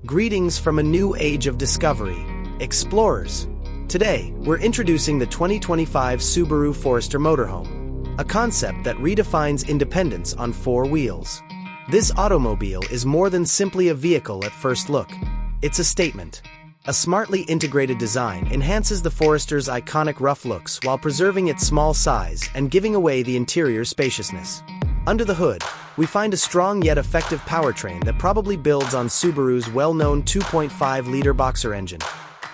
Greetings from a new age of discovery, explorers. Today, we're introducing the 2025 Subaru Forester Motorhome, a concept that redefines independence on four wheels. This automobile is more than simply a vehicle at first look. It's a statement. A smartly integrated design enhances the Forester's iconic rough looks while preserving its small size and giving away the interior spaciousness. Under the hood, we find a strong yet effective powertrain that probably builds on Subaru's well-known 2.5-liter boxer engine,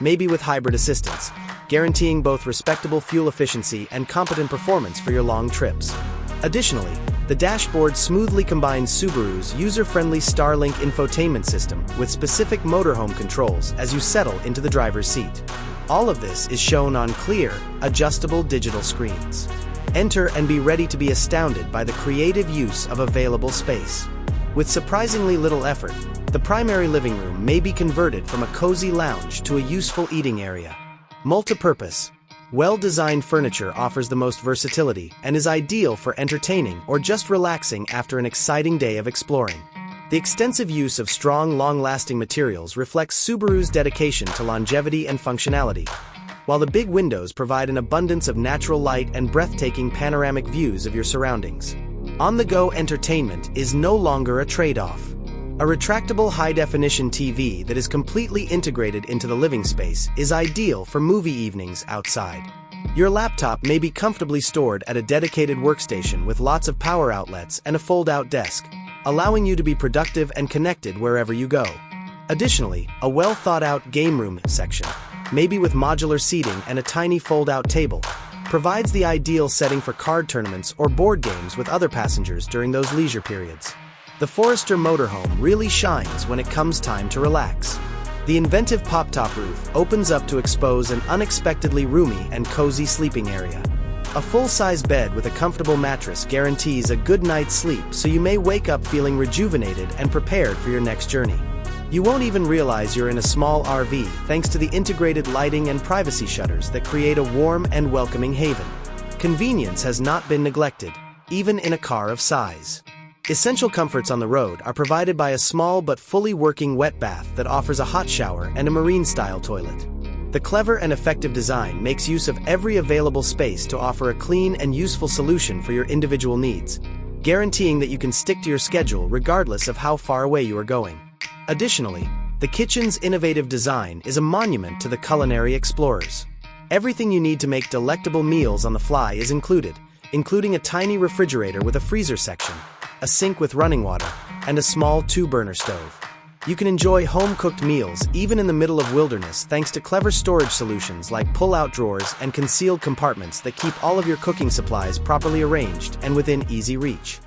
maybe with hybrid assistance, guaranteeing both respectable fuel efficiency and competent performance for your long trips. Additionally, the dashboard smoothly combines Subaru's user-friendly Starlink infotainment system with specific motorhome controls as you settle into the driver's seat. All of this is shown on clear, adjustable digital screens. Enter and be ready to be astounded by the creative use of available space. With surprisingly little effort, the primary living room may be converted from a cozy lounge to a useful eating area. Multipurpose. Well-designed furniture offers the most versatility and is ideal for entertaining or just relaxing after an exciting day of exploring. The extensive use of strong, long-lasting materials reflects Subaru's dedication to longevity and functionality, while the big windows provide an abundance of natural light and breathtaking panoramic views of your surroundings. On-the-go entertainment is no longer a trade-off. A retractable high-definition TV that is completely integrated into the living space is ideal for movie evenings outside. Your laptop may be comfortably stored at a dedicated workstation with lots of power outlets and a fold-out desk, allowing you to be productive and connected wherever you go. Additionally, a well-thought-out game room section, maybe with modular seating and a tiny fold-out table, provides the ideal setting for card tournaments or board games with other passengers during those leisure periods. The Forester Motorhome really shines when it comes time to relax. The inventive pop-top roof opens up to expose an unexpectedly roomy and cozy sleeping area. A full-size bed with a comfortable mattress guarantees a good night's sleep, so you may wake up feeling rejuvenated and prepared for your next journey. You won't even realize you're in a small RV thanks to the integrated lighting and privacy shutters that create a warm and welcoming haven. Convenience has not been neglected, even in a car of size. Essential comforts on the road are provided by a small but fully working wet bath that offers a hot shower and a marine-style toilet. The clever and effective design makes use of every available space to offer a clean and useful solution for your individual needs, guaranteeing that you can stick to your schedule regardless of how far away you are going. Additionally, the kitchen's innovative design is a monument to the culinary explorers. Everything you need to make delectable meals on the fly is included, including a tiny refrigerator with a freezer section, a sink with running water, and a small 2-burner stove. You can enjoy home-cooked meals even in the middle of wilderness thanks to clever storage solutions like pull-out drawers and concealed compartments that keep all of your cooking supplies properly arranged and within easy reach.